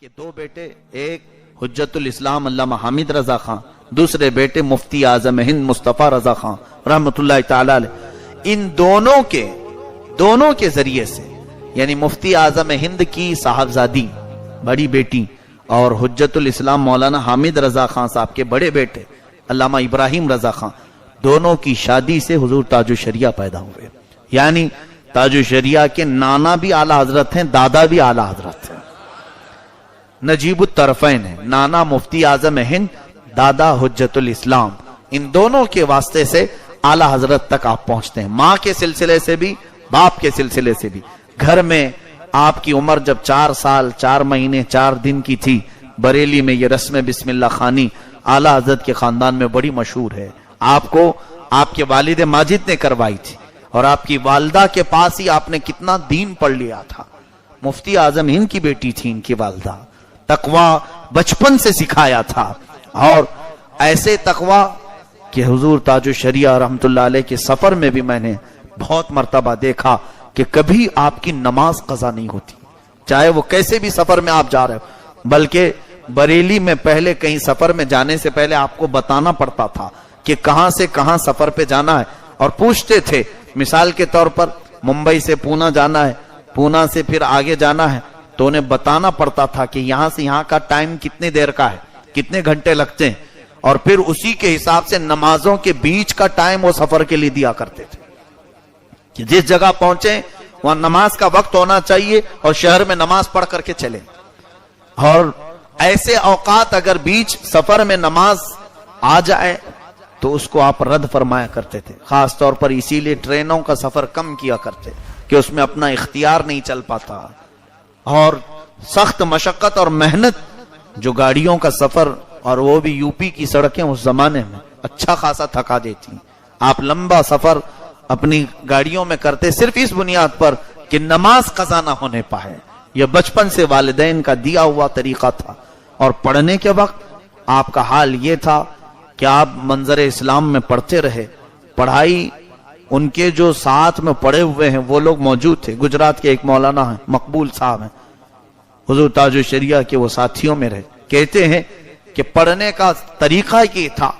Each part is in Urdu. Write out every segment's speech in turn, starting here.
کے دو بیٹے، ایک حجت الاسلام علامہ حامد رضا خان، دوسرے بیٹے مفتی اعظم ہند مصطفیٰ رضا خان رحمۃ اللہ تعالی علیہ. ان دونوں کے ذریعے سے یعنی مفتی اعظم ہند کی صاحبزادی بڑی بیٹی اور حجت الاسلام مولانا حامد رضا خان صاحب کے بڑے بیٹے علامہ ابراہیم رضا خان، دونوں کی شادی سے حضور تاج الشریعہ پیدا ہوئے. یعنی تاج الشریعہ کے نانا بھی اعلی حضرت ہیں، دادا بھی اعلی حضرت ہیں، نجیب الطرفین ہیں، نانا مفتی اعظم ہند، دادا حجت الاسلام. ان دونوں کے واسطے سے اعلی حضرت تک آپ پہنچتے ہیں، ماں کے سلسلے سے بھی باپ کے سلسلے سے بھی. گھر میں آپ کی عمر جب 4 سال 4 مہینے 4 دن کی تھی، بریلی میں یہ رسم بسم اللہ خانی اعلی حضرت کے خاندان میں بڑی مشہور ہے. آپ کو آپ کے والد ماجد نے کروائی تھی اور آپ کی والدہ کے پاس ہی آپ نے کتنا دین پڑھ لیا تھا. مفتی اعظم ہند کی بیٹی تھی ان کی والدہ، تقوی بچپن سے سکھایا تھا. اور ایسے تقوی کہ حضور تاج الشریعہ رحمت اللہ علیہ کے سفر میں بھی میں نے بہت مرتبہ دیکھا کہ کبھی آپ کی نماز قضا نہیں ہوتی، چاہے وہ کیسے بھی سفر میں آپ جا رہے ہو. بلکہ بریلی میں پہلے کہیں سفر میں جانے سے پہلے آپ کو بتانا پڑتا تھا کہ کہاں سے کہاں سفر پہ جانا ہے، اور پوچھتے تھے. مثال کے طور پر ممبئی سے پونا جانا ہے، پونا سے پھر آگے جانا ہے، تو انہیں بتانا پڑتا تھا کہ یہاں سے یہاں کا ٹائم کتنے دیر کا ہے، کتنے گھنٹے لگتے ہیں، اور پھر اسی کے حساب سے نمازوں کے بیچ کا ٹائم وہ سفر کے لیے دیا کرتے تھے کہ جس جگہ پہنچے وہاں نماز کا وقت ہونا چاہیے اور شہر میں نماز پڑھ کر کے چلیں. اور ایسے اوقات اگر بیچ سفر میں نماز آ جائے تو اس کو آپ رد فرمایا کرتے تھے. خاص طور پر اسی لیے ٹرینوں کا سفر کم کیا کرتے کہ اس میں اپنا اختیار نہیں چل پاتا، اور سخت مشقت اور محنت جو گاڑیوں کا سفر، اور وہ بھی یو پی کی سڑکیں اس زمانے میں اچھا خاصا تھکا دیتی. آپ لمبا سفر اپنی گاڑیوں میں کرتے صرف اس بنیاد پر کہ نماز قضا نہ ہونے پائے. یہ بچپن سے والدین کا دیا ہوا طریقہ تھا. اور پڑھنے کے وقت آپ کا حال یہ تھا کہ آپ منظر اسلام میں پڑھتے رہے. پڑھائی ان کے جو ساتھ میں پڑھے ہوئے ہیں وہ لوگ موجود تھے. گجرات کے ایک مولانا ہیں، مقبول صاحب ہیں، حضور تاج الشریعہ کے وہ ساتھیوں میں رہے. کہتے ہیں کہ پڑھنے کا طریقہ یہ تھا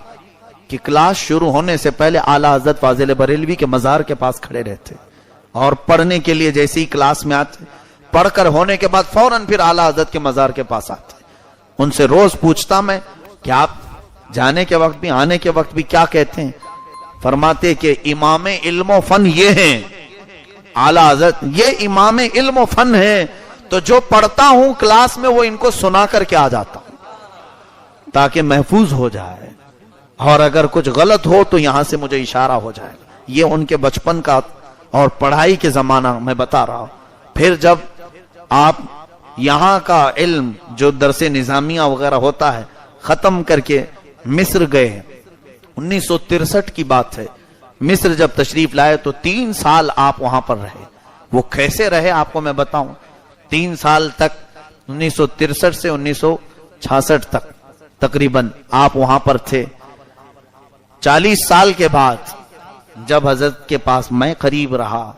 کہ کلاس شروع ہونے سے پہلے اعلی حضرت فاضل بریلوی کے مزار کے پاس کھڑے رہتے، اور پڑھنے کے لیے جیسے ہی کلاس میں آتے، پڑھ کر ہونے کے بعد فوراً پھر اعلی حضرت کے مزار کے پاس آتے. ان سے روز پوچھتا میں کہ آپ جانے کے وقت بھی آنے کے وقت بھی کیا کہتے ہیں؟ فرماتے کہ امام علم و فن یہ ہیں اعلی حضرت، یہ امام علم و فن ہے، تو جو پڑھتا ہوں کلاس میں وہ ان کو سنا کر کے آ جاتا ہوں تاکہ محفوظ ہو جائے، اور اگر کچھ غلط ہو تو یہاں سے مجھے اشارہ ہو جائے. یہ ان کے بچپن کا اور پڑھائی کے زمانہ میں بتا رہا ہوں. پھر جب آپ یہاں کا علم جو درس نظامیہ وغیرہ ہوتا ہے ختم کر کے مصر گئے، 1963 کی بات ہے. مصر جب تشریف لائے تو 3 سال آپ وہاں پر رہے. وہ کیسے رہے آپ کو میں بتاؤں. 3 سال تک 1963 سے 1966 تک تقریباً آپ وہاں پر تھے. 40 سال کے بعد جب حضرت کے پاس میں قریب رہا،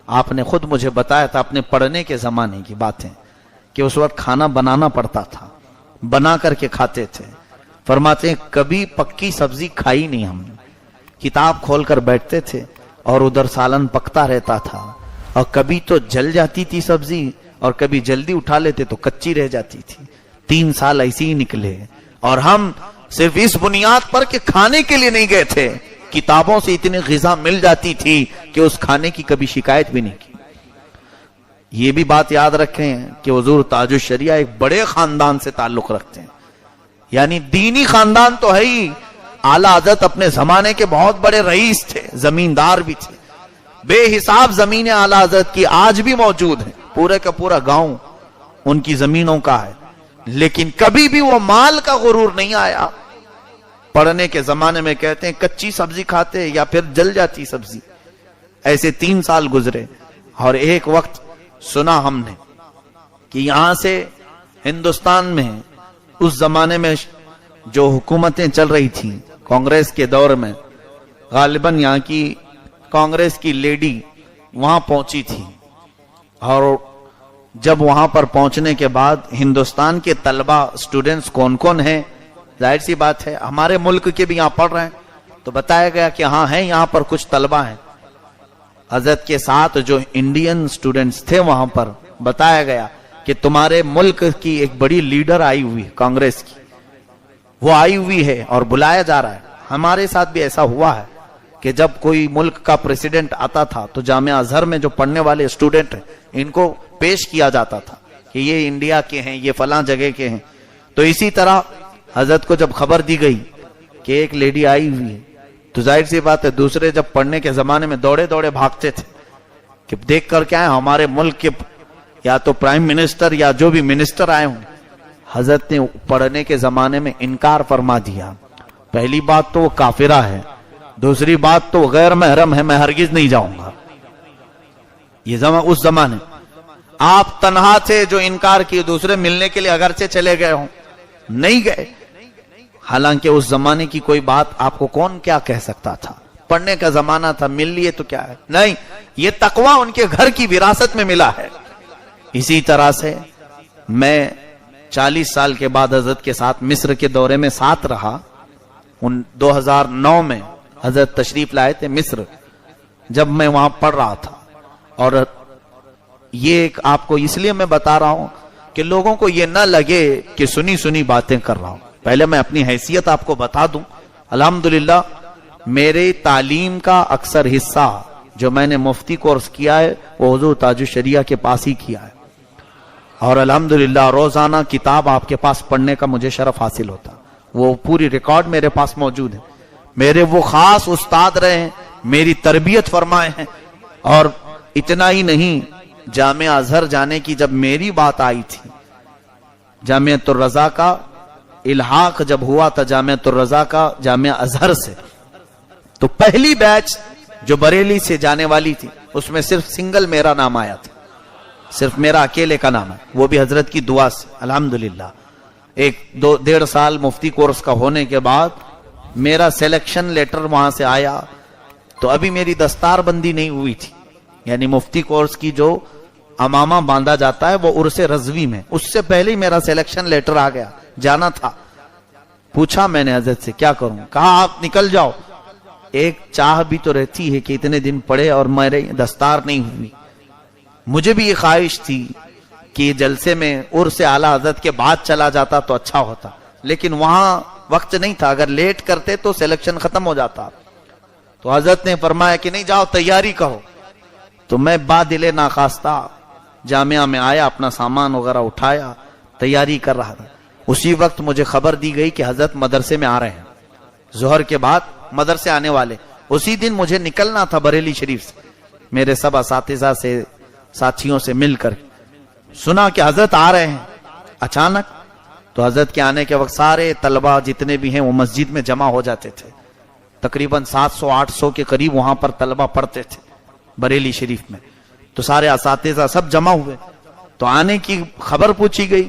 آپ نے خود مجھے بتایا تھا اپنے پڑھنے کے زمانے کی باتیں کہ اس وقت کھانا بنانا پڑتا تھا، بنا کر کے کھاتے تھے. فرماتے ہیں کبھی پکی سبزی کھائی نہیں ہم نے، کتاب کھول کر بیٹھتے تھے اور ادھر سالن پکتا رہتا تھا، اور کبھی تو جل جاتی تھی سبزی اور کبھی جلدی اٹھا لیتے تو کچی رہ جاتی تھی. 3 سال ایسے ہی نکلے، اور ہم صرف اس بنیاد پر کہ کھانے کے لیے نہیں گئے تھے، کتابوں سے اتنی غذا مل جاتی تھی کہ اس کھانے کی کبھی شکایت بھی نہیں کی. یہ بھی بات یاد رکھیں کہ حضور تاج الشریعہ ایک بڑے خاندان سے تعلق رکھتے ہیں، یعنی دینی خاندان تو ہے ہی. اعلی حضرت اپنے زمانے کے بہت بڑے رئیس تھے، زمیندار بھی تھے. بے حساب زمینیں اعلی حضرت کی آج بھی موجود ہیں، پورے کا پورا گاؤں ان کی زمینوں کا ہے. لیکن کبھی بھی وہ مال کا غرور نہیں آیا. پڑھنے کے زمانے میں کہتے ہیں کچی سبزی کھاتے یا پھر جل جاتی سبزی. ایسے 3 سال گزرے، اور ایک وقت سنا ہم نے کہ یہاں سے ہندوستان میں اس زمانے میں جو حکومتیں چل رہی تھیں کانگریس کے دور میں، غالباً یہاں کی کانگریس کی لیڈی وہاں پہنچی تھی، اور جب وہاں پر پہنچنے کے بعد ہندوستان کے طلبہ اسٹوڈنٹس کون کون ہیں، ظاہر سی بات ہے ہمارے ملک کے بھی یہاں پڑھ رہے ہیں، تو بتایا گیا کہ ہاں ہیں یہاں پر کچھ طلبہ ہیں۔ حضرت کے ساتھ جو انڈین اسٹوڈنٹس تھے وہاں پر بتایا گیا کہ تمہارے ملک کی ایک بڑی لیڈر آئی ہوئی کانگریس کی، وہ آئی ہوئی ہے اور بلایا جا رہا ہے۔ ہمارے ساتھ بھی ایسا ہوا ہے کہ جب کوئی ملک کا پریزیڈنٹ آتا تھا تو جامعہ ازہر میں جو پڑھنے والے اسٹوڈنٹ ہیں ان کو پیش کیا جاتا تھا کہ یہ انڈیا کے ہیں، یہ فلاں جگہ کے ہیں۔ تو اسی طرح حضرت کو جب خبر دی گئی کہ ایک لیڈی آئی ہوئی ہے تو ظاہر سی بات ہے دوسرے جب پڑھنے کے زمانے میں دوڑے دوڑے بھاگتے تھے کہ دیکھ کر کیا ہے ہمارے ملک کے یا تو پرائم منسٹر یا جو بھی منسٹر آئے ہوں۔ حضرت نے پڑھنے کے زمانے میں انکار فرما دیا۔ پہلی بات تو وہ کافرہ ہے، دوسری بات تو غیر محرم ہے، میں ہرگز نہیں جاؤں گا۔ یہ اس زمانے آپ تنہا تھے جو انکار کیے، دوسرے ملنے کے لیے اگرچہ چلے گئے ہوں نہیں گئے۔ حالانکہ اس زمانے کی کوئی بات آپ کو کون کیا کہہ سکتا تھا، پڑھنے کا زمانہ تھا، مل لیے تو کیا ہے، نہیں، یہ تقوی ان کے گھر کی وراثت میں ملا ہے۔ اسی طرح سے میں 40 سال کے بعد حضرت کے ساتھ مصر کے دورے میں ساتھ رہا۔ 2009 میں حضرت تشریف لائے تھے مصر، جب میں وہاں پڑھ رہا تھا۔ اور یہ ایک آپ کو اس لیے میں بتا رہا ہوں کہ لوگوں کو یہ نہ لگے کہ سنی سنی باتیں کر رہا ہوں۔ پہلے میں اپنی حیثیت آپ کو بتا دوں، الحمدللہ میرے تعلیم کا اکثر حصہ جو میں نے مفتی کورس کیا ہے وہ حضور تاج الشریعہ کے پاس ہی کیا ہے، اور الحمدللہ روزانہ کتاب آپ کے پاس پڑھنے کا مجھے شرف حاصل ہوتا، وہ پوری ریکارڈ میرے پاس موجود ہے۔ میرے وہ خاص استاد رہے ہیں، میری تربیت فرمائے ہیں۔ اور اتنا ہی نہیں، جامعہ ازہر جانے کی جب میری بات آئی تھی، جامعۃ الرضا کا الحاق جب ہوا تھا جامعۃ الرضا کا جامعہ ازہر سے، تو پہلی بیچ جو بریلی سے جانے والی تھی اس میں صرف سنگل میرا نام آیا تھا، صرف میرا اکیلے کا نام ہے، وہ بھی حضرت کی دعا سے الحمدللہ۔ 1-1.5 سال مفتی کورس کا ہونے کے بعد میرا سلیکشن لیٹر وہاں سے آیا، تو ابھی میری دستار بندی نہیں ہوئی تھی، یعنی مفتی کورس کی جو امامہ باندھا جاتا ہے وہ عرس رضوی میں، اس سے پہلے ہی میرا سلیکشن لیٹر آ گیا، جانا تھا۔ پوچھا میں نے حضرت سے کیا کروں، کہا آپ نکل جاؤ۔ ایک چاہ بھی تو رہتی ہے کہ اتنے دن پڑھے اور میرے دستار نہیں ہوئی۔ مجھے بھی یہ خواہش تھی کہ جلسے میں عرس اعلیٰ حضرت کے بعد چلا جاتا تو اچھا ہوتا، لیکن وہاں وقت نہیں تھا، اگر لیٹ کرتے تو سلیکشن ختم ہو جاتا۔ تو حضرت نے فرمایا کہ نہیں جاؤ تیاری کرو۔ تو میں بادل ناخواستہ جامعہ میں آیا، اپنا سامان وغیرہ اٹھایا، تیاری کر رہا تھا۔ اسی وقت مجھے خبر دی گئی کہ حضرت مدرسے میں آ رہے ہیں، ظہر کے بعد مدرسے آنے والے۔ اسی دن مجھے نکلنا تھا بریلی شریف سے، میرے سب اساتذہ سے ساتھیوں سے مل کر سنا کہ حضرت آ رہے ہیں اچانک۔ تو حضرت کے آنے کے وقت سارے طلبہ جتنے بھی ہیں وہ مسجد میں جمع ہو جاتے تھے، تقریباً 700-800 کے قریب وہاں پر طلبہ پڑھتے تھے بریلی شریف میں۔ تو سارے اساتذہ سب جمع ہوئے، تو آنے کی خبر پوچھی گئی۔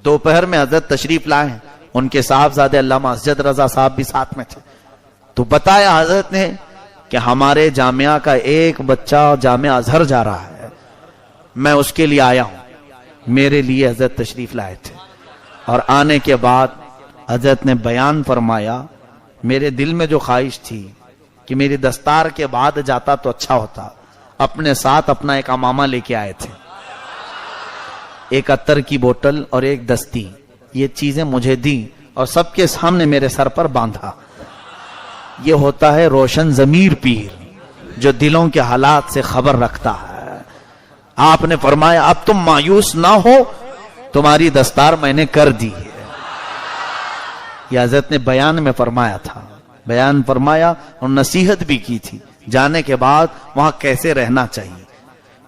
دوپہر میں حضرت تشریف لائے ہیں، ان کے صاحبزادے علامہ اسجد رضا صاحب بھی ساتھ میں تھے۔ تو بتایا حضرت نے کہ ہمارے جامعہ کا ایک بچہ جامعہ ازہر جا رہا ہے، میں اس کے لیے آیا ہوں۔ میرے لیے حضرت تشریف لائے تھے، اور آنے کے بعد حضرت نے بیان فرمایا، میرے دل میں جو خواہش تھی کہ میری دستار کے بعد جاتا تو اچھا ہوتا، اپنے ساتھ اپنا ایک امامہ لے کے آئے تھے، ایک عطر کی بوتل اور ایک دستی، یہ چیزیں مجھے دی اور سب کے سامنے میرے سر پر باندھا۔ یہ ہوتا ہے روشن ضمیر پیر جو دلوں کے حالات سے خبر رکھتا ہے۔ آپ نے فرمایا اب تم مایوس نہ ہو، تمہاری دستار میں نے کر دی ہے۔ یہ حضرت نے بیان میں فرمایا تھا، بیان فرمایا اور نصیحت بھی کی تھی، جانے کے بعد وہاں کیسے رہنا چاہیے،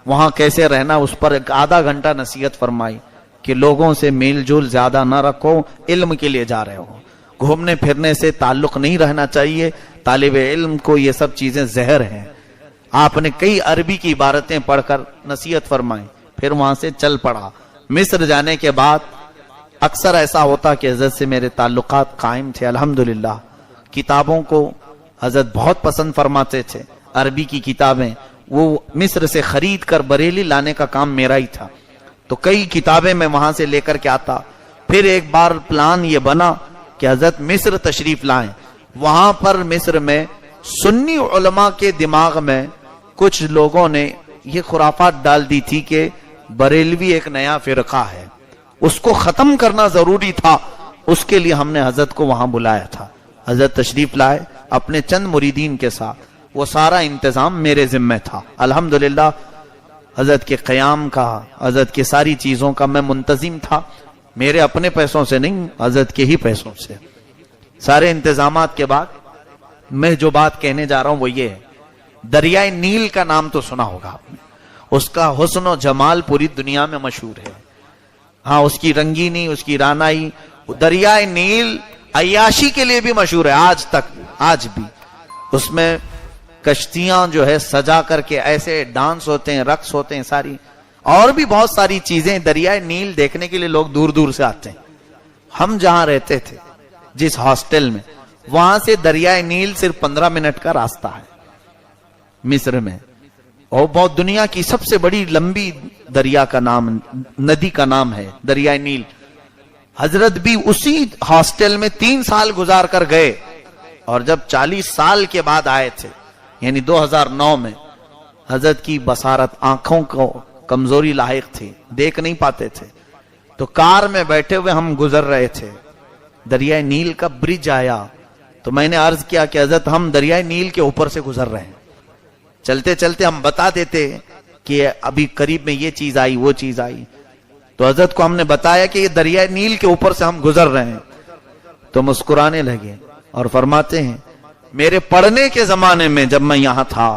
وہاں کیسے رہنا، اس پر 1/2 گھنٹہ نصیحت فرمائی کہ لوگوں سے میل جول زیادہ نہ رکھو، علم کے لیے جا رہے ہو، گھومنے پھرنے سے تعلق نہیں رہنا چاہیے، طالب علم کو یہ سب چیزیں زہر ہیں۔ آپ نے کئی عربی کی عبارتیں پڑھ کر نصیحت فرمائی، پھر وہاں سے چل پڑا۔ مصر جانے کے بعد اکثر ایسا ہوتا کہ حضرت سے میرے تعلقات قائم تھے، الحمدللہ۔ کتابوں کو حضرت بہت پسند فرماتے تھے، عربی کی کتابیں وہ مصر سے خرید کر بریلی لانے کا کام میرا ہی تھا۔ تو کئی کتابیں میں وہاں سے لے کر کے آتا. پھر ایک بار پلان یہ بنا کہ حضرت مصر تشریف لائیں. وہاں پر مصر میں سنی علماء کے دماغ میں کچھ لوگوں نے یہ خرافات ڈال دی تھی کہ بریلوی ایک نیا فرقہ ہے, اس کو ختم کرنا ضروری تھا. اس کے لیے ہم نے حضرت کو وہاں بلایا تھا. حضرت تشریف لائے اپنے چند مریدین کے ساتھ. وہ سارا انتظام میرے ذمہ تھا. الحمدللہ حضرت کے قیام کا, حضرت کے ساری چیزوں کا میں منتظم تھا. میرے اپنے پیسوں سے نہیں, حضرت کے ہی پیسوں سے. سارے انتظامات کے بعد میں جو بات کہنے جا رہا ہوں وہ یہ ہے, دریائے نیل کا نام تو سنا ہوگا آپ نے. اس کا حسن و جمال پوری دنیا میں مشہور ہے. ہاں, اس کی رنگینی, اس کی رانائی. دریائے نیل عیاشی کے لیے بھی مشہور ہے آج تک, آج بھی. اس میں کشتیاں جو ہے سجا کر کے ایسے ڈانس ہوتے ہیں, رقص ہوتے ہیں, ساری اور بھی بہت ساری چیزیں. دریائے نیل دیکھنے کے لیے لوگ دور دور سے آتے ہیں. ہم جہاں رہتے تھے جس ہاسٹل میں, وہاں سے دریائے نیل صرف 15 منٹ کا راستہ ہے مصر میں. اور بہت دنیا کی سب سے بڑی لمبی دریا کا نام, ندی کا نام ہے دریائے نیل. حضرت بھی اسی ہاسٹل میں 3 سال گزار کر گئے, اور جب 40 سال کے بعد آئے تھے یعنی 2009 میں, حضرت کی بصارت, آنکھوں کو کمزوری لاحق تھی, دیکھ نہیں پاتے تھے. تو کار میں بیٹھے ہوئے ہم گزر رہے تھے, دریائے نیل کا برج آیا. تو میں نے عرض کیا کہ حضرت ہم دریائے نیل کے اوپر سے گزر رہے ہیں. چلتے چلتے ہم بتا دیتے کہ ابھی قریب میں یہ چیز آئی, وہ چیز آئی. تو حضرت کو ہم نے بتایا کہ یہ دریائے نیل کے اوپر سے ہم گزر رہے ہیں. تو مسکرانے لگے اور فرماتے ہیں میرے پڑھنے کے زمانے میں جب میں یہاں تھا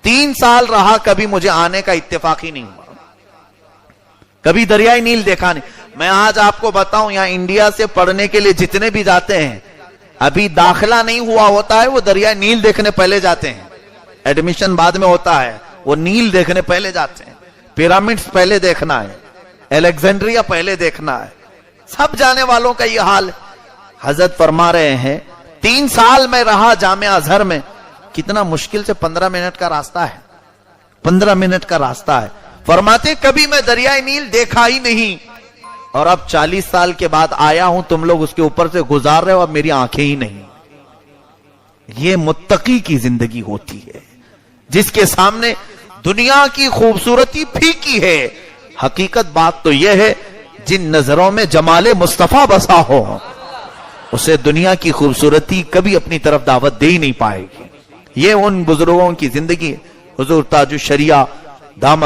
3 سال رہا, کبھی مجھے آنے کا اتفاق ہی نہیں ہوا, کبھی دریائے نیل دیکھا نہیں. میں آج آپ کو بتاؤں, یہاں انڈیا سے پڑھنے کے لیے جتنے بھی جاتے ہیں, ابھی داخلہ نہیں ہوا ہوتا ہے, وہ دریائے نیل دیکھنے پہلے جاتے ہیں. ایڈمیشن بعد میں ہوتا ہے, وہ نیل دیکھنے پہلے جاتے ہیں. پیرامڈز پہلے دیکھنا ہے, الیگزینڈریا پہلے دیکھنا ہے. سب جانے والوں کا یہ حال ہے. حضرت فرما رہے ہیں 3 سال میں رہا جامعہ ازہر میں, کتنا مشکل سے 15 منٹ کا راستہ ہے, 15 منٹ کا راستہ ہے. فرماتے کبھی میں دریائے نیل دیکھا ہی نہیں, اور اب 40 سال کے بعد آیا ہوں, تم لوگ اس کے اوپر سے گزار رہے ہو, اب میری آنکھیں ہی نہیں. یہ متقی کی زندگی ہوتی ہے جس کے سامنے دنیا کی خوبصورتی پھیکی ہے. حقیقت بات تو یہ ہے, جن نظروں میں جمال مصطفیٰ بسا ہو اسے دنیا کی خوبصورتی کبھی اپنی طرف دعوت دے ہی نہیں پائے گی. یہ ان بزرگوں کی زندگی. حضور تاج الشریعہ دام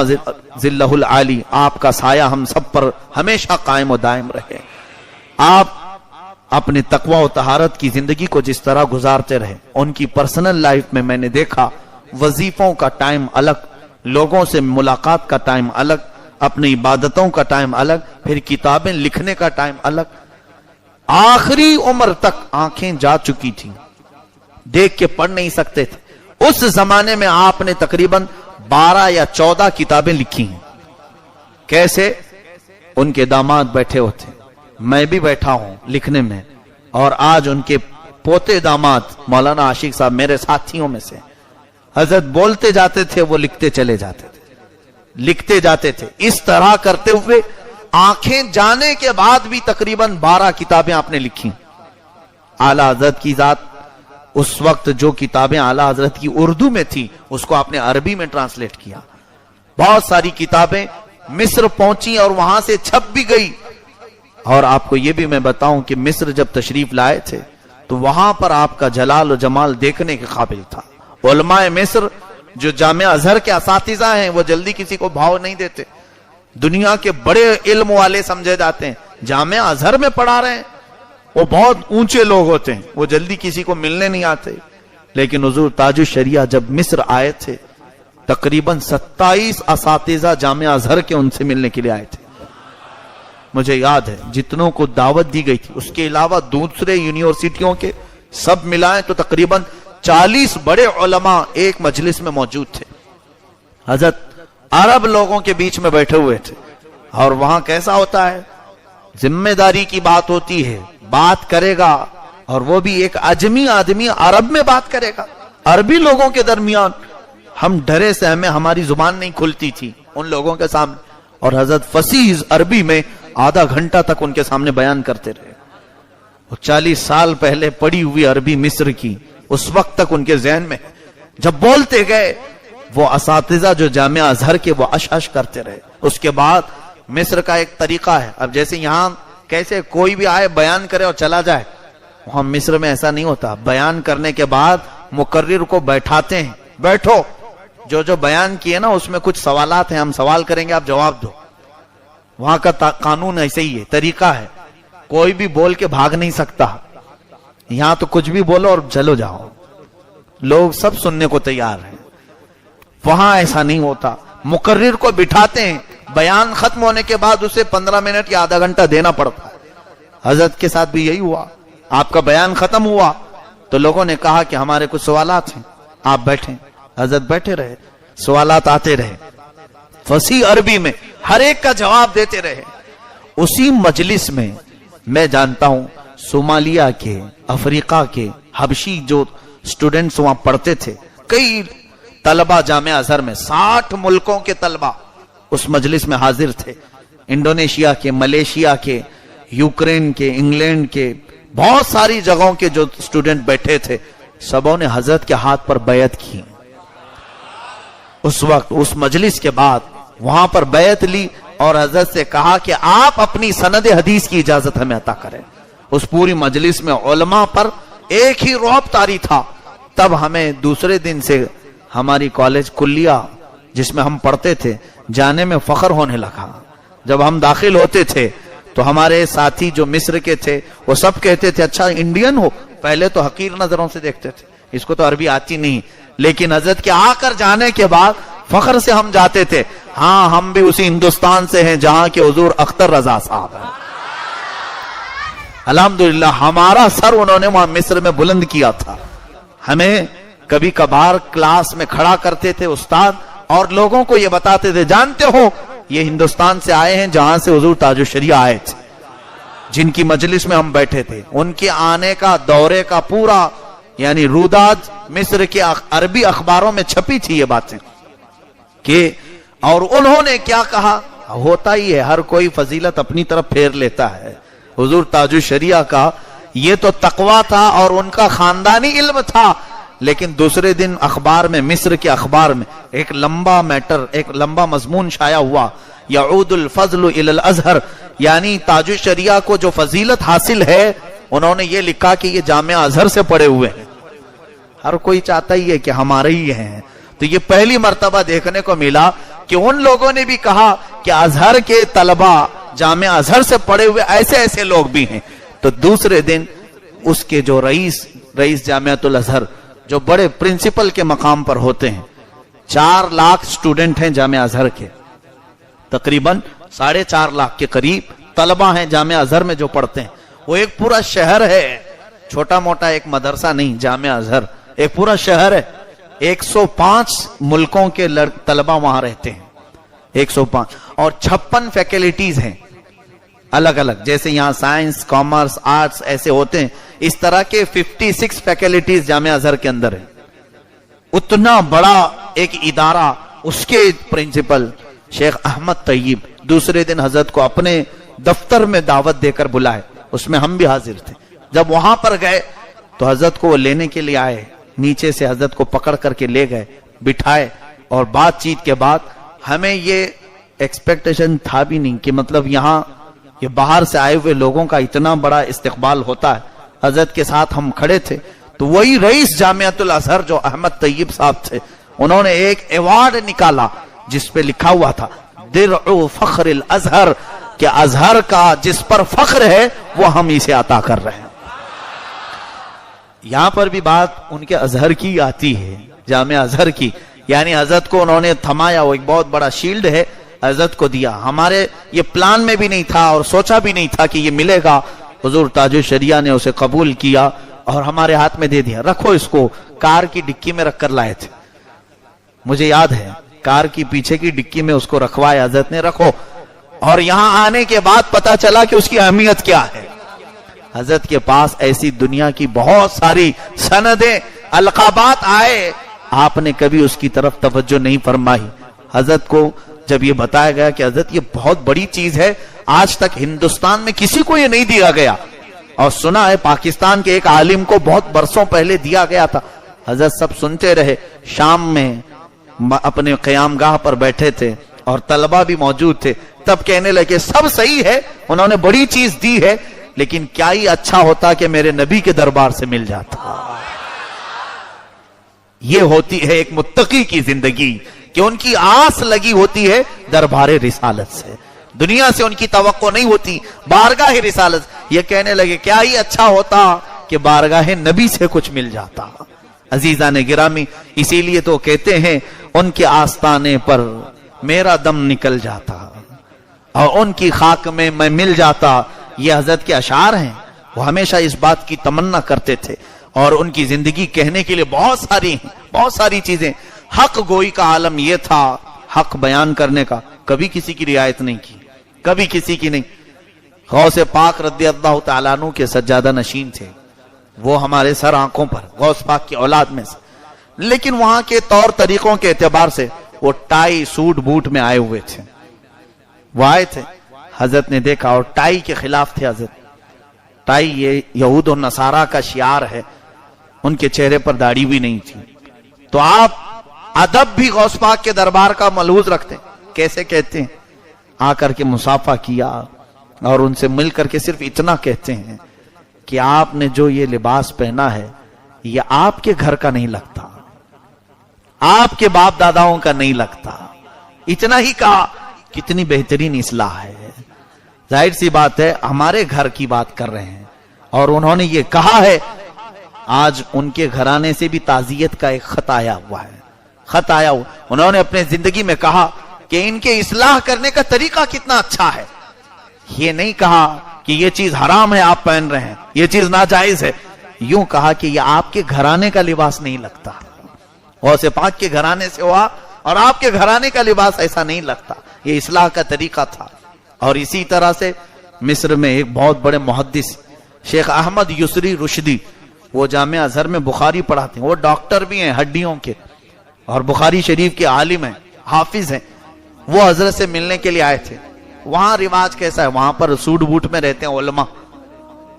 ظلہ العالی, آپ کا سایہ ہم سب پر ہمیشہ قائم و دائم رہے. آپ اپنے تقوی و طہارت کی زندگی کو جس طرح گزارتے رہے, ان کی پرسنل لائف میں میں نے دیکھا وظیفوں کا ٹائم الگ, لوگوں سے ملاقات کا ٹائم الگ, اپنی عبادتوں کا ٹائم الگ, پھر کتابیں لکھنے کا ٹائم الگ. آخری عمر تک آنکھیں جا چکی تھیں, دیکھ کے پڑھ نہیں سکتے تھے. اس زمانے میں آپ نے تقریباً 12 یا 14 کتابیں لکھی ہیں. کیسے؟ ان کے داماد بیٹھے ہوتے, میں بھی بیٹھا ہوں لکھنے میں, اور آج ان کے پوتے داماد مولانا عاشق صاحب میرے ساتھیوں میں سے. حضرت بولتے جاتے تھے, وہ لکھتے چلے جاتے تھے, لکھتے جاتے تھے. اس طرح کرتے ہوئے آنکھیں جانے کے بعد بھی تقریباً 12 کتابیں آپ نے لکھی. اعلیٰ حضرت کی ذات, اس وقت جو کتابیں اعلیٰ حضرت کی اردو میں تھی اس کو آپ نے عربی میں ٹرانسلیٹ کیا. بہت ساری کتابیں مصر پہنچی اور وہاں سے چھپ بھی گئی. اور آپ کو یہ بھی میں بتاؤں کہ مصر جب تشریف لائے تھے تو وہاں پر آپ کا جلال و جمال دیکھنے کے قابل تھا. علماء مصر جو جامعہ ازہر کے اساتذہ ہیں وہ جلدی کسی کو بھاؤ نہیں دیتے, دنیا کے بڑے علم والے سمجھے جاتے ہیں. جامعہ ازہر میں پڑھا رہے ہیں, وہ بہت اونچے لوگ ہوتے ہیں, وہ جلدی کسی کو ملنے نہیں آتے. لیکن حضور تاج الشریعہ جب مصر آئے تھے تقریباً 27 اساتذہ جامعہ ازہر کے ان سے ملنے کے لیے آئے تھے. مجھے یاد ہے جتنوں کو دعوت دی گئی تھی, اس کے علاوہ دوسرے یونیورسٹیوں کے سب ملائیں تو تقریباً 40 بڑے علماء ایک مجلس میں موجود تھے. حضرت عرب لوگوں کے بیچ میں بیٹھے ہوئے تھے, اور وہاں کیسا ہوتا ہے, ذمہ داری کی بات ہوتی ہے, بات کرے گا, اور وہ بھی ایک اجمی آدمی عرب میں بات کرے گا, عربی لوگوں کے درمیان. ہم ڈرے سے, ہماری زبان نہیں کھلتی تھی ان لوگوں کے سامنے. اور حضرت فصیح عربی میں آدھا گھنٹہ تک ان کے سامنے بیان کرتے رہے. وہ 40 سال پہلے پڑھی ہوئی عربی مصر کی اس وقت تک ان کے ذہن میں. جب بولتے گئے وہ اساتذہ جو جامعہ ازہر کے وہ اش کرتے رہے. اس کے بعد مصر کا ایک طریقہ ہے, اب جیسے یہاں کیسے کوئی بھی آئے بیان کرے اور چلا جائے, وہاں مصر میں ایسا نہیں ہوتا. بیان کرنے کے بعد مقرر کو بیٹھاتے ہیں, بیٹھو, جو بیان کیے نا اس میں کچھ سوالات ہیں, ہم سوال کریں گے, آپ جواب دو. وہاں کا قانون ایسے ہی ہے, طریقہ ہے, کوئی بھی بول کے بھاگ نہیں سکتا. یہاں تو کچھ بھی بولو اور چلو جاؤ, لوگ سب سننے کو تیار ہیں. وہاں ایسا نہیں ہوتا, مقرر کو بٹھاتے ہیں, بیان ختم ہونے کے بعد اسے 15 منٹ یا آدھا گھنٹہ دینا پڑتا ہے. حضرت کے ساتھ بھی یہی ہوا. آپ کا بیان ختم ہوا تو لوگوں نے کہا کہ ہمارے کچھ سوالات ہیں, آپ بیٹھیں. حضرت بیٹھے رہے, سوالات آتے رہے, فصیح عربی میں ہر ایک کا جواب دیتے رہے. اسی مجلس میں میں جانتا ہوں صومالیہ کے, افریقہ کے, حبشی جو سٹوڈنٹس وہاں پڑھتے تھے, کئی طلبہ جامعہ ازہر میں 60 ملکوں کے طلبہ اس مجلس میں حاضر تھے. انڈونیشیا کے, ملیشیا کے, یوکرین کے, انگلینڈ کے, بہت ساری جگہوں کے جو سٹوڈنٹ بیٹھے تھے, سبوں نے حضرت کے ہاتھ پر بیعت کی. اس وقت اس مجلس کے بعد وہاں پر بیعت لی اور حضرت سے کہا کہ آپ اپنی سند حدیث کی اجازت ہمیں عطا کریں. اس پوری مجلس میں علماء پر ایک ہی رعب طاری تھا. تب ہمیں دوسرے دن سے ہماری کالج کلیہ جس میں ہم پڑھتے تھے جانے میں فخر ہونے لگا. جب ہم داخل ہوتے تھے تو ہمارے ساتھی جو مصر کے تھے وہ سب کہتے تھے اچھا انڈین ہو. پہلے تو حقیر نظروں سے دیکھتے تھے, اس کو تو عربی آتی نہیں, لیکن حضرت کے آ کر جانے کے بعد فخر سے ہم جاتے تھے, ہاں ہم بھی اسی ہندوستان سے ہیں جہاں کے حضور اختر رضا صاحب ہیں. الحمدللہ ہمارا سر انہوں نے وہاں مصر میں بلند کیا تھا. ہمیں کبھی کبھار کلاس میں کھڑا کرتے تھے استاد اور لوگوں کو یہ بتاتے تھے, جانتے ہو یہ ہندوستان سے آئے ہیں جہاں سے حضور تاج الشریعہ آئے تھے, جن کی مجلس میں ہم بیٹھے تھے. ان کے آنے کا دورے کا پورا یعنی روداد مصر کے عربی اخباروں میں چھپی تھی یہ باتیں کہ, اور انہوں نے کیا کہا. ہوتا ہی ہے, ہر کوئی فضیلت اپنی طرف پھیر لیتا ہے. حضور تاج الشریعہ کا یہ تو تقویٰ تھا اور ان کا خاندانی علم تھا, لیکن دوسرے دن اخبار میں, مصر کے اخبار میں ایک لمبا میٹر, ایک لمبا مضمون شائع ہوا, یعود الفضل الی الازہر, یعنی تاج الشریعہ کو جو فضیلت حاصل ہے انہوں نے یہ لکھا کہ یہ جامعہ ازہر سے پڑھے ہوئے ہیں. ہر کوئی چاہتا ہی ہے کہ ہمارے ہی ہیں. تو یہ پہلی مرتبہ دیکھنے کو ملا کہ ان لوگوں نے بھی کہا کہ ازہر کے طلبہ جامعہ ازہر سے پڑھے ہوئے ایسے ایسے لوگ بھی ہیں. تو دوسرے دن اس کے جو رئیس جامعۃ الازہر جو بڑے پرنسپل کے مقام پر ہوتے ہیں, 4 لاکھ سٹوڈنٹ ہیں جامعہ ازہر کے, تقریباً 4.5 لاکھ کے قریب طلبہ ہیں جامعہ ازہر میں جو پڑھتے ہیں. وہ ایک پورا شہر ہے, چھوٹا موٹا ایک مدرسہ نہیں, جامعہ ازہر ایک پورا شہر ہے. 105 ملکوں کے طلبہ وہاں رہتے ہیں, 105, اور 56 فیکلٹیز ہیں الگ الگ, جیسے یہاں سائنس, کامرس, آرٹس ایسے ہوتے ہیں, اس طرح کے 56 فیکلٹیز جامعہ ازہر کے اندر ہیں. اتنا بڑا ایک ادارہ, اس کے پرنسپل شیخ احمد طیب دوسرے دن حضرت کو اپنے دفتر میں دعوت دے کر بلائے, اس میں ہم بھی حاضر تھے. جب وہاں پر گئے تو حضرت کو وہ لینے کے لیے آئے, نیچے سے حضرت کو پکڑ کر کے لے گئے, بٹھائے, اور بات چیت کے بعد ہمیں یہ ایکسپیکٹیشن تھا بھی نہیں کہ مطلب یہاں یہ باہر سے آئے ہوئے لوگوں کا اتنا بڑا استقبال ہوتا ہے. حضرت کے ساتھ ہم کھڑے تھے تو وہی رئیس جامعۃ الازہر جو احمد طیب صاحب تھے, انہوں نے ایک ایوارڈ نکالا جس پہ لکھا ہوا تھا درع فخر الازہر, کہ ازہر کا جس پر فخر ہے وہ ہم اسے عطا کر رہے ہیں. یہاں پر بھی بات ان کے ازہر کی آتی ہے, جامعہ ازہر کی, یعنی حضرت کو انہوں نے تھمایا, وہ ایک بہت بڑا شیلڈ ہے, حضرت کو دیا. ہمارے یہ پلان میں بھی نہیں تھا اور سوچا بھی نہیں تھا کہ یہ ملے گا. حضور تاج الشریعہ نے اسے قبول کیا اور ہمارے ہاتھ میں دے دیا. رکھو اس کو, کار کی ڈکی میں رکھ کر لائے تھے, مجھے یاد ہے, کار کی پیچھے کی ڈکی میں اس کو رکھوایا حضرت نے, رکھو. اور یہاں آنے کے بعد پتا چلا کہ اس کی اہمیت کیا ہے. حضرت کے پاس ایسی دنیا کی بہت ساری سندیں, القابات آئے, آپ نے کبھی اس کی طرف توجہ نہیں فرمائی. حضرت کو جب یہ بتایا گیا کہ حضرت یہ بہت بڑی چیز ہے، آج تک ہندوستان میں کسی کو یہ نہیں دیا گیا، اور سنا ہے پاکستان کے ایک عالم کو بہت برسوں پہلے دیا گیا تھا، حضرت سب سنتے رہے، شام میں اپنے قیام گاہ پر بیٹھے تھے اور طلبہ بھی موجود تھے، تب کہنے لگے سب صحیح ہے، انہوں نے بڑی چیز دی ہے، لیکن کیا ہی اچھا ہوتا کہ میرے نبی کے دربار سے مل جاتا۔ یہ ہوتی ہے ایک متقی کی زندگی کہ ان کی آس لگی ہوتی ہے دربار رسالت سے، دنیا سے ان کی توقع نہیں ہوتی، بارگاہ رسالت۔ یہ کہنے لگے کیا ہی اچھا ہوتا کہ بارگاہ نبی سے کچھ مل جاتا۔ عزیزان گرامی، اسی لیے تو کہتے ہیں ان کے آستانے پر میرا دم نکل جاتا اور ان کی خاک میں میں مل جاتا۔ یہ حضرت کے اشعار ہیں، وہ ہمیشہ اس بات کی تمنا کرتے تھے، اور ان کی زندگی کہنے کے لیے بہت ساری چیزیں۔ حق گوئی کا عالم یہ تھا، حق بیان کرنے کا، کبھی کسی کی رعایت نہیں کی، کبھی کسی کی نہیں۔ غوث پاک رضی اللہ تعالیٰ عنہ کے سجادہ نشین تھے، وہ ہمارے سر آنکھوں پر، غوث پاک کی اولاد میں سے، لیکن وہاں کے طور طریقوں کے اعتبار سے وہ ٹائی سوٹ بوٹ میں آئے ہوئے تھے۔ وہ آئے تھے، حضرت نے دیکھا، اور ٹائی کے خلاف تھے حضرت۔ ٹائی یہ یہود و نصارہ کا شعار ہے، ان کے چہرے پر داڑھی بھی نہیں تھی، تو آپ ادب بھی غوث پاک کے دربار کا ملحوظ رکھتے ہیں۔ کیسے کہتے ہیں؟ آ کر کے مصافحہ کیا اور ان سے مل کر کے صرف اتنا کہتے ہیں کہ آپ نے جو یہ لباس پہنا ہے یہ آپ کے گھر کا نہیں لگتا، آپ کے باپ داداؤں کا نہیں لگتا۔ اتنا ہی کہا، کتنی بہترین اصلاح ہے۔ ظاہر سی بات ہے ہمارے گھر کی بات کر رہے ہیں، اور انہوں نے یہ کہا ہے۔ آج ان کے گھرانے سے بھی تعزیت کا ایک خط آیا ہوا ہے، خط آیا ہوا۔ انہوں نے اپنے زندگی میں کہا کہ ان کے اصلاح کرنے کا طریقہ کتنا اچھا ہے۔ یہ نہیں کہا کہ یہ چیز حرام ہے آپ پہن رہے ہیں، یہ چیز ناجائز ہے، یوں کہا کہ یہ آپ کے گھرانے کا لباس نہیں لگتا، غوث پاک کے گھرانے سے ہوا اور آپ کے گھرانے کا لباس ایسا نہیں لگتا۔ یہ اصلاح کا طریقہ تھا۔ اور اسی طرح سے مصر میں ایک بہت بڑے محدث شیخ احمد یسری رشدی، وہ جامعہ ازہر میں بخاری پڑھاتے ہیں، وہ ڈاکٹر بھی ہیں ہڈیوں کے، اور بخاری شریف کے عالم ہیں، حافظ ہیں۔ وہ حضرت سے ملنے کے لیے آئے تھے۔ وہاں رواج کیسا ہے، وہاں پر سوٹ بوٹ میں رہتے ہیں علماء،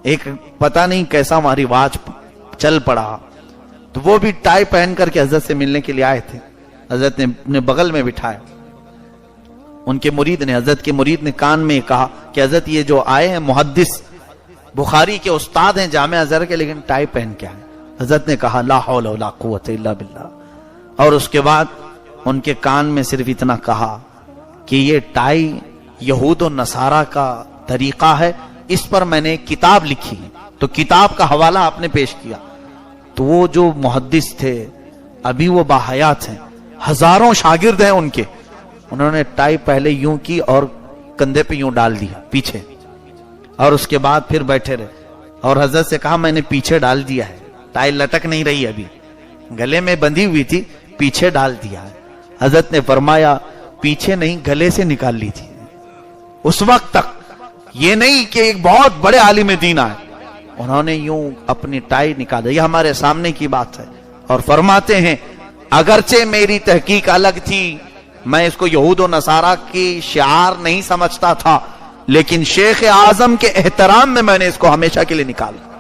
ایک پتہ نہیں کیسا وہاں رواج چل پڑا، تو وہ بھی ٹائی پہن کر کے حضرت سے ملنے کے لیے آئے تھے۔ حضرت نے اپنے بغل میں بٹھایا، ان کے مرید نے، حضرت کے مرید نے کان میں کہا کہ حضرت یہ جو آئے ہیں محدث بخاری کے استاد ہیں جامعہ ازہر کے، لیکن ٹائی پہن کے آئے۔ حضرت نے کہا لا حول ولا قوت الا باللہ، اور اس کے بعد ان کے کان میں صرف اتنا کہا کہ یہ ٹائی یہود و نصارہ کا طریقہ ہے، اس پر میں نے ایک کتاب لکھی ہے۔ تو کتاب کا حوالہ آپ نے پیش کیا۔ تو وہ جو محدث تھے ابھی وہ باحیات ہیں، ہزاروں شاگرد ہیں ان کے، انہوں نے ٹائی پہلے یوں کی اور کندھے پہ یوں ڈال دیا پیچھے، اور اس کے بعد پھر بیٹھے رہے، اور حضرت سے کہا میں نے پیچھے ڈال دیا ہے، ٹائی لٹک نہیں رہی، ابھی گلے میں بندھی ہوئی تھی، پیچھے ڈال دیا ہے۔ حضرت نے فرمایا پیچھے نہیں گلے سے نکال لی تھی۔ اس وقت تک یہ نہیں کہ ایک بہت بڑے عالم دین آئے، انہوں نے یوں اپنی ٹائی نکالا، یہ ہمارے سامنے کی بات ہے۔ اور فرماتے ہیں اگرچہ میری تحقیق الگ تھی، میں اس کو یہود و نصارہ کی شعار نہیں سمجھتا تھا، لیکن شیخ اعظم کے احترام میں نے اس کو ہمیشہ کے لیے نکالا۔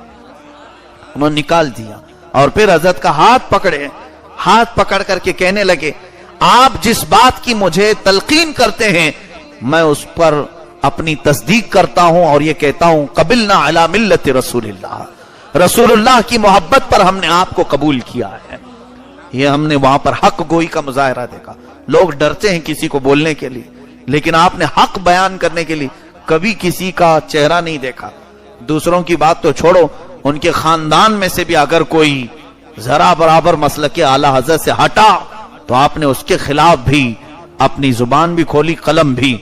انہوں نے نکال دیا، اور پھر حضرت کا ہاتھ پکڑے، ہاتھ پکڑ کر کے کہنے لگے آپ جس بات کی مجھے تلقین کرتے ہیں میں اس پر اپنی تصدیق کرتا ہوں، اور یہ کہتا ہوں قبلنا علی ملت رسول اللہ، رسول اللہ کی محبت پر ہم نے آپ کو قبول کیا ہے۔ یہ ہم نے وہاں پر حق گوئی کا مظاہرہ دیکھا۔ لوگ ڈرتے ہیں کسی کو بولنے کے لیے، لیکن آپ نے حق بیان کرنے کے لیے کبھی کسی کا چہرہ نہیں دیکھا۔ دوسروں کی بات تو چھوڑو، ان کے خاندان میں سے بھی اگر کوئی ذرا برابر مسلک اعلی حضرت سے ہٹا تو آپ نے اس کے خلاف بھی اپنی زبان بھی کھولی، قلم بھی۔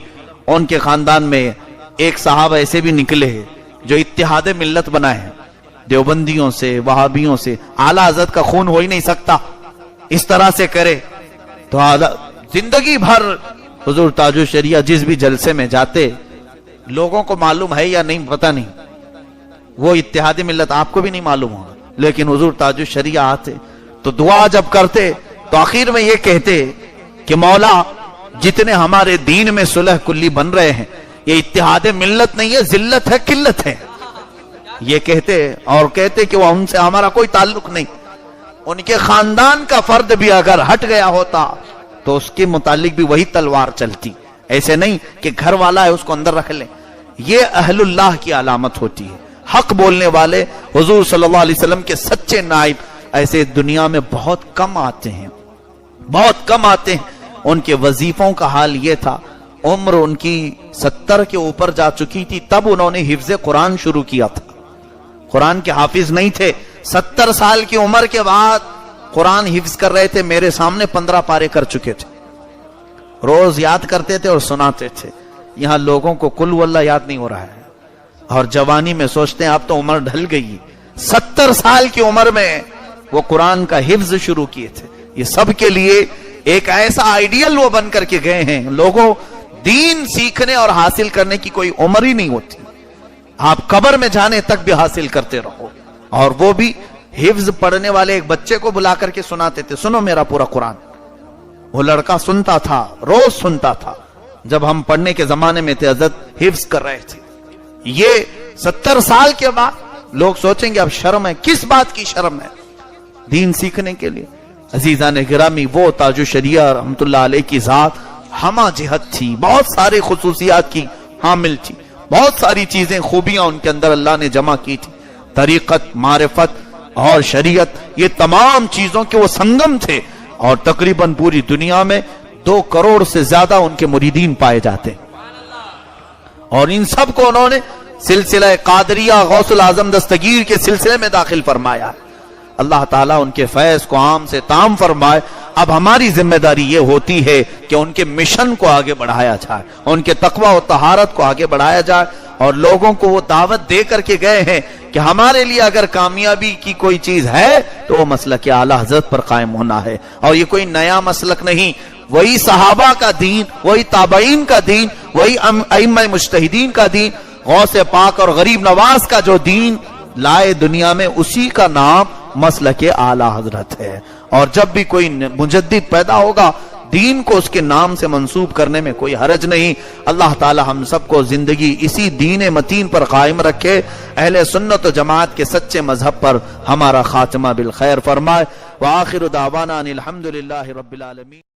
ان کے خاندان میں ایک صاحب ایسے بھی نکلے جو اتحاد ملت بنائے ہیں، دیوبندیوں سے، وہابیوں سے۔ اعلی حضرت کا خون ہو ہی نہیں سکتا اس طرح سے کرے تو زندگی بھر حضور تاج الشریعہ جس بھی جلسے میں جاتے، لوگوں کو معلوم ہے یا نہیں پتہ نہیں، وہ اتحاد ملت آپ کو بھی نہیں معلوم ہوگا، لیکن حضور تاج الشریعہ آتے تو دعا جب کرتے تو آخر میں یہ کہتے کہ مولا جتنے ہمارے دین میں صلح کلی بن رہے ہیں یہ اتحاد ملت نہیں ہے، ذلت ہے، قلت ہے. یہ کہتے اور کہتے کہ وہ ان سے ہمارا کوئی تعلق نہیں. ان کے خاندان کا فرد بھی اگر ہٹ گیا ہوتا تو اس کے متعلق بھی وہی تلوار چلتی. ایسے نہیں کہ گھر والا ہے اس کو اندر رکھ لیں. یہ اہل اللہ کی علامت ہوتی ہے. حق بولنے والے حضور صلی اللہ علیہ وسلم کے سچے نائب ایسے دنیا میں بہت کم آتے ہیں، بہت کم آتے ہیں. ان کے وظیفوں کا حال یہ تھا، عمر ان کی 70 کے اوپر جا چکی تھی تب انہوں نے حفظ قرآن شروع کیا تھا. قرآن کے حافظ نہیں تھے. 70 سال کی عمر کے بعد قرآن حفظ کر رہے تھے. میرے سامنے 15 پارے کر چکے تھے. روز یاد کرتے تھے اور سناتے تھے. یہاں لوگوں کو قل واللہ یاد نہیں ہو رہا ہے اور جوانی میں سوچتے ہیں اب تو عمر ڈھل گئی. 70 سال کی عمر میں وہ قرآن کا حفظ شروع کیے تھے. یہ سب کے لیے ایک ایسا آئیڈیل وہ بن کر کے گئے ہیں. لوگوں دین سیکھنے اور حاصل کرنے کی کوئی عمر ہی نہیں ہوتی. آپ قبر میں جانے تک بھی حاصل کرتے رہو. اور وہ بھی حفظ پڑھنے والے ایک بچے کو بلا کر کے سناتے تھے، سنو میرا پورا قرآن. وہ لڑکا سنتا تھا، روز سنتا تھا. جب ہم پڑھنے کے زمانے میں تھے حضرت حفظ کر رہے تھے. یہ 70 سال کے بعد لوگ سوچیں گے اب شرم ہے. کس بات کی شرم ہے؟ دین سیکھنے کے لیے. عزیزان گرامی، وہ تاج الشریعہ رحمت اللہ علیہ کی ذات ہمہ جہت تھی، بہت سارے خصوصیات کی حامل تھی. بہت ساری چیزیں، خوبیاں ان کے اندر اللہ نے جمع کی تھی. طریقت، معرفت اور شریعت، یہ تمام چیزوں کے وہ سنگم تھے. اور تقریباً پوری دنیا میں 2 کروڑ سے زیادہ ان کے مریدین پائے جاتے ہیں. اور ان سب کو انہوں نے سلسلہ قادریہ غوث العظم دستگیر کے سلسلے میں داخل فرمایا. اللہ تعالیٰ ان کے فیض کو عام سے تام فرمائے. اب ہماری ذمہ داری یہ ہوتی ہے کہ ان کے مشن کو آگے بڑھایا جائے، ان کے تقوی و طہارت کو آگے بڑھایا جائے. اور لوگوں کو وہ دعوت دے کر کے گئے ہیں کہ ہمارے لیے اگر کامیابی کی کوئی چیز ہے تو وہ مسلک اعلی حضرت پر قائم ہونا ہے. اور یہ کوئی نیا مسلک نہیں، وہی صحابہ کا دین، وہی تابعین کا دین، وہی ائمہ مجتہدین کا دین، غوث پاک اور غریب نواز کا جو دین لائے دنیا میں، اسی کا نام مسلک اعلی حضرت ہے. اور جب بھی کوئی مجدد پیدا ہوگا دین کو اس کے نام سے منسوب کرنے میں کوئی حرج نہیں. اللہ تعالی ہم سب کو زندگی اسی دین متین پر قائم رکھے. اہل سنت و جماعت کے سچے مذہب پر ہمارا خاتمہ بالخیر فرمائے. وآخر دعوانا ان الحمدللہ رب العالمین.